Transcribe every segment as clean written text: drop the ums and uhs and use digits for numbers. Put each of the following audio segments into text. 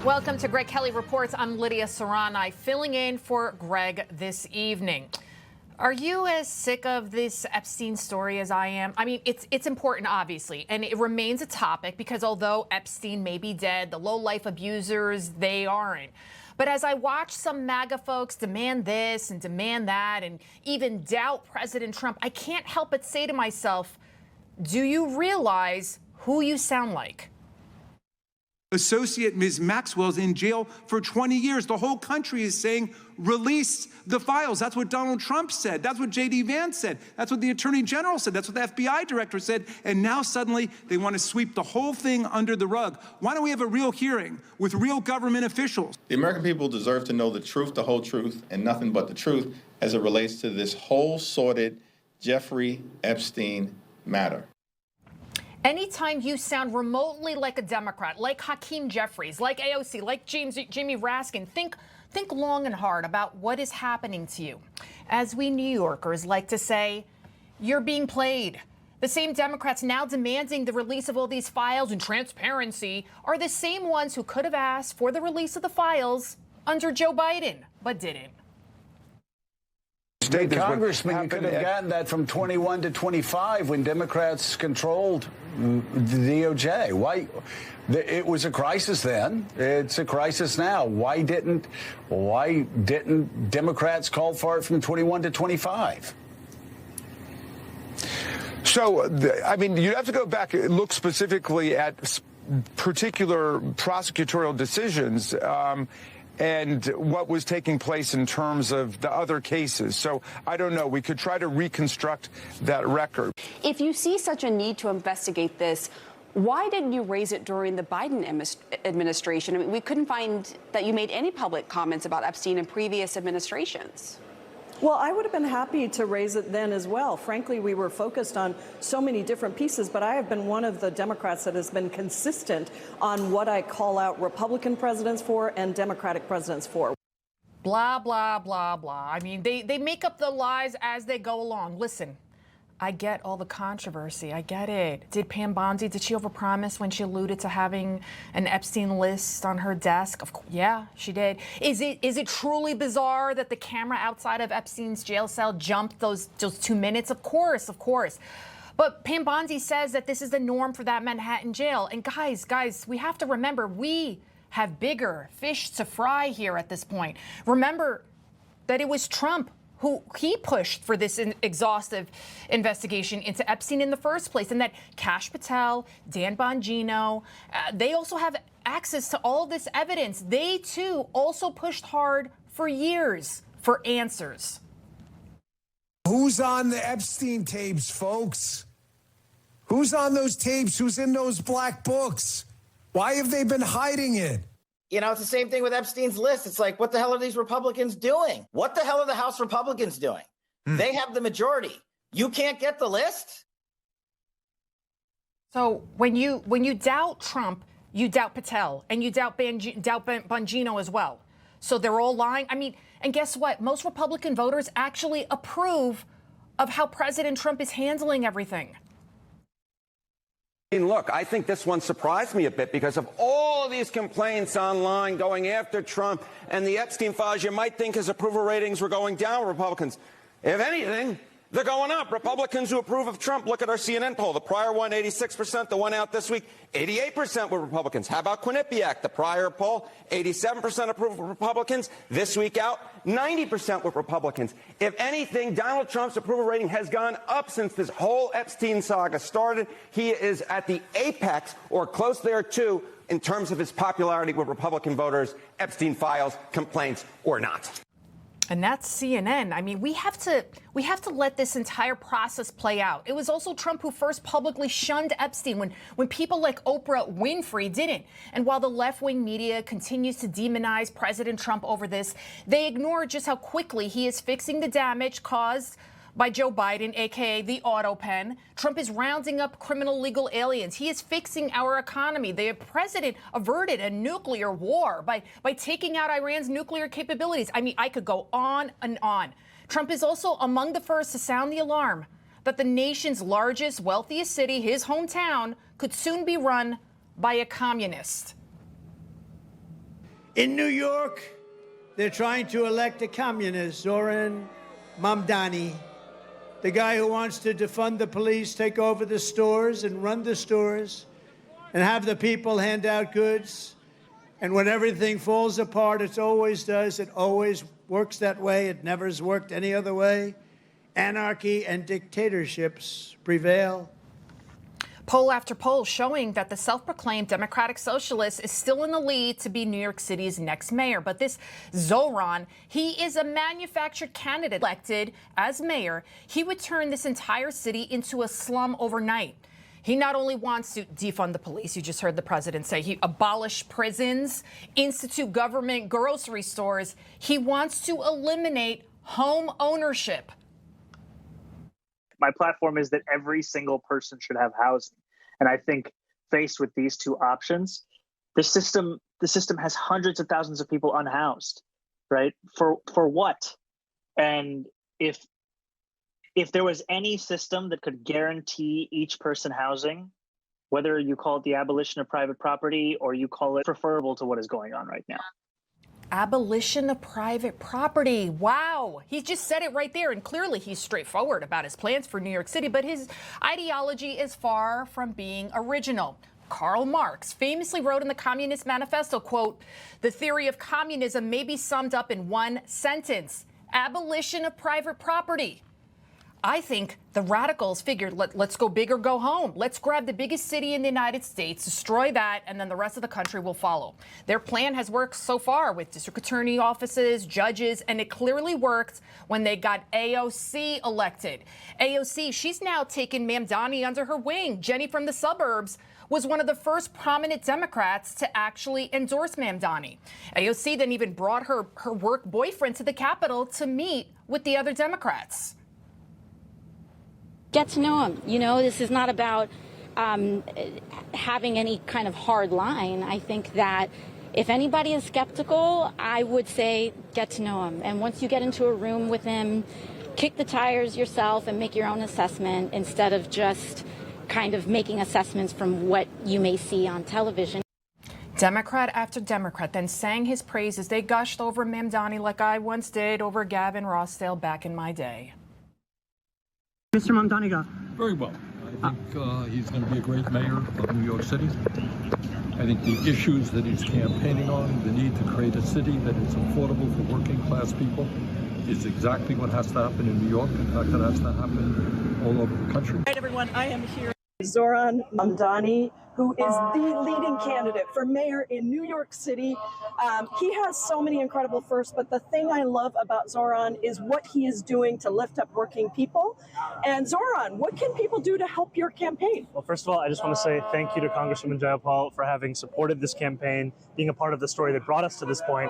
Welcome to Greg Kelly Reports. I'm Lidia Curanaj, filling in for Greg this evening. Are you as sick of this Epstein story as I am? I mean, it's important, obviously, and it remains a topic because although Epstein may be dead, the low-life abusers, they aren't. But as I watch some MAGA folks demand this and demand that and even doubt President Trump, I can't help but say to myself, do you realize who you sound like? Associate Ms. Maxwell's in jail for 20 years. The whole country is saying, release the files. That's what Donald Trump said. That's what J.D. Vance said. That's what the Attorney General said. That's what the FBI director said. And now suddenly they want to sweep the whole thing under the rug. Why don't we have a real hearing with real government officials? The American people deserve to know the truth, the whole truth, and nothing but the truth as it relates to this whole sordid Jeffrey Epstein matter. Anytime you sound remotely like a Democrat, like Hakeem Jeffries, like AOC, like Jamie Raskin, think long and hard about what is happening to you. As we New Yorkers like to say, you're being played. The same Democrats now demanding the release of all these files and transparency are the same ones who could have asked for the release of the files under Joe Biden, but didn't. Congressman, you could have gotten that from 21 to 25 when Democrats controlled the DOJ. Why? It was a crisis then. It's a crisis now. Why didn't Democrats call for it from 21 to 25? So, I mean, you'd have to go back and look specifically at particular prosecutorial decisions. And what was taking place in terms of the other cases. So I don't know. We could try to reconstruct that record. If you see such a need to investigate this, why didn't you raise it during the Biden administration? I mean, we couldn't find that you made any public comments about Epstein in previous administrations. Well, I would have been happy to raise it then as well. Frankly, we were focused on so many different pieces, but I have been one of the Democrats that has been consistent on what I call out Republican presidents for and Democratic presidents for. Blah, blah, blah, blah. I mean, they make up the lies as they go along. Listen, I get all the controversy. I get it. Did Pam Bondi, did she overpromise when she alluded to having an Epstein list on her desk? Of course, yeah, she did. Is it truly bizarre that the camera outside of Epstein's jail cell jumped those 2 minutes? Of course. But Pam Bondi says that this is the norm for that Manhattan jail. And guys, we have to remember we have bigger fish to fry here at this point. Remember that it was Trump who he pushed for this exhaustive investigation into Epstein in the first place, and that Kash Patel, Dan Bongino, they also have access to all this evidence. They, too, also pushed hard for years for answers. Who's on the Epstein tapes, folks? Who's on those tapes? Who's in those black books? Why have they been hiding it? You know, it's the same thing with Epstein's list. It's like, what the hell are these Republicans doing? What the hell are the House Republicans doing? They have the majority. You can't get the list? So when you doubt Trump, you doubt Patel, and you doubt Bongino as well. So they're all lying. I mean, and guess what? Most Republican voters actually approve of how President Trump is handling everything. Look, I think this one surprised me a bit because of all these complaints online going after Trump and the Epstein files. You might think his approval ratings were going down, Republicans. If anything, they're going up. Republicans who approve of Trump, look at our CNN poll. The prior one, 86%. The one out this week, 88% were Republicans. How about Quinnipiac? The prior poll, 87% approve of Republicans. This week out, 90% were Republicans. If anything, Donald Trump's approval rating has gone up since this whole Epstein saga started. He is at the apex or close there, too, in terms of his popularity with Republican voters, Epstein files, complaints or not. And that's CNN. I mean, we have to let this entire process play out. It was also Trump who first publicly shunned Epstein when people like Oprah Winfrey didn't. And while the left-wing media continues to demonize President Trump over this, they ignore just how quickly he is fixing the damage caused by Joe Biden, a.k.a. the auto pen. Trump is rounding up criminal legal aliens. He is fixing our economy. The president averted a nuclear war by taking out Iran's nuclear capabilities. I mean, I could go on and on. Trump is also among the first to sound the alarm that the nation's largest, wealthiest city, his hometown, could soon be run by a communist. In New York, they're trying to elect a communist, Zohran Mamdani, the guy who wants to defund the police, take over the stores and run the stores and have the people hand out goods. And when everything falls apart, it always does. It always works that way. It never has worked any other way. Anarchy and dictatorships prevail. Poll after poll showing that the self-proclaimed Democratic Socialist is still in the lead to be New York City's next mayor. But this Zohran, he is a manufactured candidate. Elected as mayor, he would turn this entire city into a slum overnight. He not only wants to defund the police, you just heard the president say, he abolish prisons, institute government grocery stores. He wants to eliminate home ownership. My platform is that every single person should have housing. And I think faced with these two options, the system has hundreds of thousands of people unhoused, right? For what? And if there was any system that could guarantee each person housing, whether you call it the abolition of private property or you call it preferable to what is going on right now. Abolition of private property. Wow. He just said it right there. And clearly he's straightforward about his plans for New York City, but his ideology is far from being original. Karl Marx famously wrote in the Communist Manifesto, quote, "The theory of communism may be summed up in one sentence: abolition of private property." I think the radicals figured, let's go big or go home. Let's grab the biggest city in the United States, destroy that, and then the rest of the country will follow. Their plan has worked so far with district attorney offices, judges, and it clearly worked when they got AOC elected. AOC, she's now taken Mamdani under her wing. Jenny from the suburbs was one of the first prominent Democrats to actually endorse Mamdani. AOC then even brought her work boyfriend to the Capitol to meet with the other Democrats. Get to know him. You know, this is not about having any kind of hard line. I think that if anybody is skeptical, I would say get to know him. And once you get into a room with him, kick the tires yourself and make your own assessment instead of just kind of making assessments from what you may see on television. Democrat after Democrat then sang his praises. They gushed over Mamdani like I once did over Gavin Rossdale back in my day. Mr. Mamdani go. Very well. I think he's going to be a great mayor of New York City. I think the issues that he's campaigning on, the need to create a city that is affordable for working class people, is exactly what has to happen in New York. In fact, it has to happen all over the country. All right, everyone, I am here with Zohran Mamdani, who is the leading candidate for mayor in New York City. He has so many incredible firsts, but the thing I love about Zohran is what he is doing to lift up working people. And Zohran, what can people do to help your campaign? Well, first of all, I just want to say thank you to Congresswoman Jayapal for having supported this campaign, being a part of the story that brought us to this point.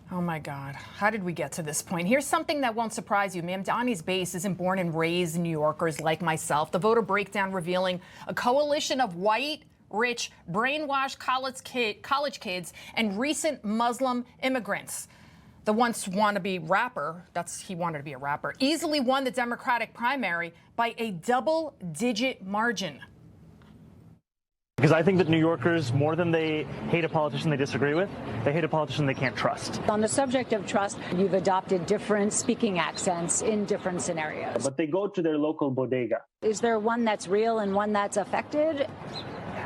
Oh, my God. How did we get to this point? Here's something that won't surprise you. Mamdani's base isn't born and raised New Yorkers like myself. The voter breakdown revealing a coalition of white, rich, brainwashed college kids and recent Muslim immigrants. The once wannabe rapper, he wanted to be a rapper, easily won the Democratic primary by a double-digit margin. Because I think that New Yorkers, more than they hate a politician they disagree with, they hate a politician they can't trust. On the subject of trust, you've adopted different speaking accents in different scenarios. But they go to their local bodega. Is there one that's real and one that's affected?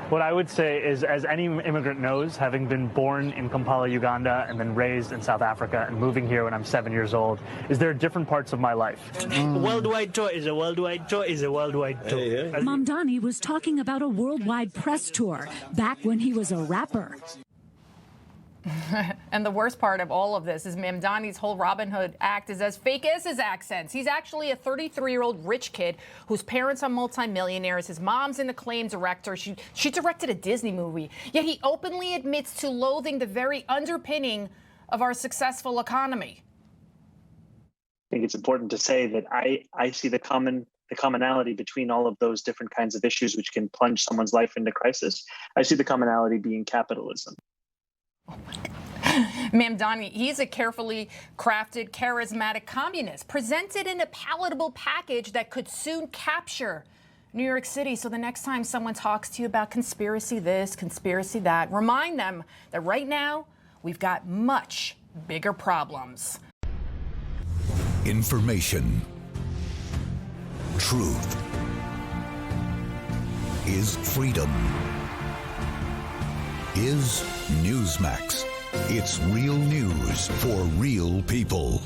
What I would say is, as any immigrant knows, having been born in Kampala, Uganda, and then raised in South Africa and moving here when I'm 7 years old, is there are different parts of my life. Worldwide tour is a worldwide tour is a worldwide tour. Mamdani was talking about a worldwide press tour back when he was a rapper. And the worst part of all of this is Mamdani's whole Robin Hood act is as fake as his accents. He's actually a 33-year-old rich kid whose parents are multimillionaires. His mom's an acclaimed director. She directed a Disney movie. Yet he openly admits to loathing the very underpinning of our successful economy. I think it's important to say that I see the commonality between all of those different kinds of issues which can plunge someone's life into crisis. I see the commonality being capitalism. Oh my God. Mamdani, he's a carefully crafted, charismatic communist, presented in a palatable package that could soon capture New York City. So the next time someone talks to you about conspiracy this, conspiracy that, remind them that right now we've got much bigger problems. Information. Truth is freedom. Is Newsmax. It's real news for real people.